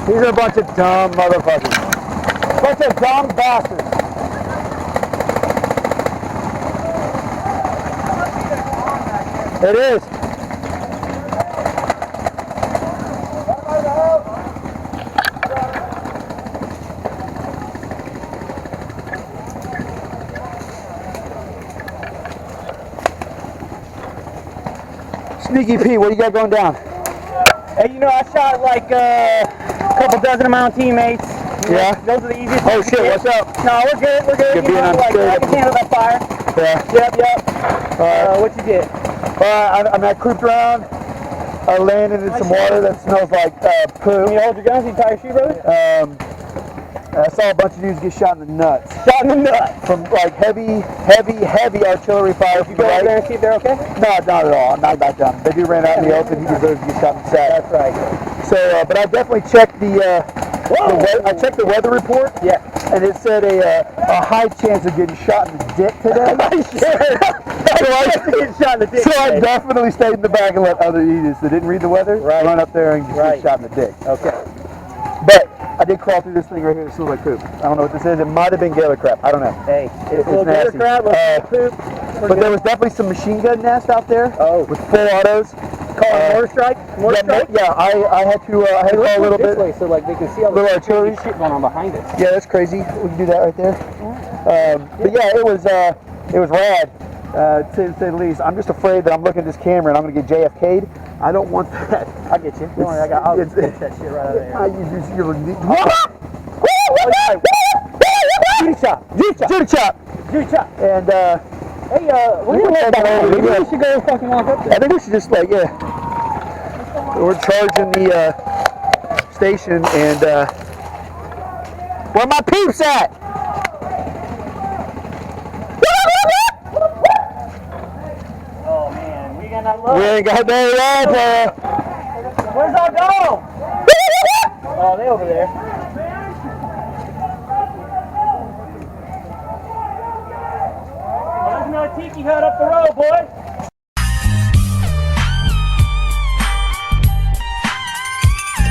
These are a bunch of dumb motherfuckers. Bunch of dumb bastards. It is. Sneaky Pete, what do you got going down? Hey, you know, I shot like a couple dozen of my own teammates. Yeah? Those are the easiest. Oh shit, what's up? No, we're good, we're good. You're You being know, like, I can handle that fire. Yeah. Yep. What you get? I creeped around. I landed in some water that smells like poo. Can you hold your guns? You tie your shoe, brother? I saw a bunch of dudes get shot in the nuts. Shot in the nuts. From like heavy artillery fire. Did you go over there and see if they're okay? No, not at all. I'm not back down. The dude ran out in the open. He deserves to get shot in the sack. That's right. So, but I definitely checked I checked the weather report. Yeah. And it said a high chance of getting shot in the dick today. So I definitely stayed in the back and let other idiots that didn't read the weather run up there and just get shot in the dick. Okay. But I did crawl through this thing right here that smells like poop. I don't know what this is. It might have been gator crap. I don't know. Hey, it's a little gator crap, poop. But there was definitely some machine gun nest out there. Oh. With full autos. Call it mortar strike? Mortar strike? Yeah, I had to call a little bit. Way so like they can see all the little artillery shit going on behind us. Yeah, that's crazy. We can do that right there. But yeah, it was rad, to say the least. I'm just afraid that I'm looking at this camera and I'm gonna get JFK'd. I don't want that. I get you. Don't worry, I'll fix that shit right out of there. Judy chop. And Hey, we should go fucking walk up there. I think we should just we're charging the station and where my peeps at? Oh man, we got no love. We ain't got no love, Where's our dog? Oh, they over there. Well, there's no tiki hut up the road, boy.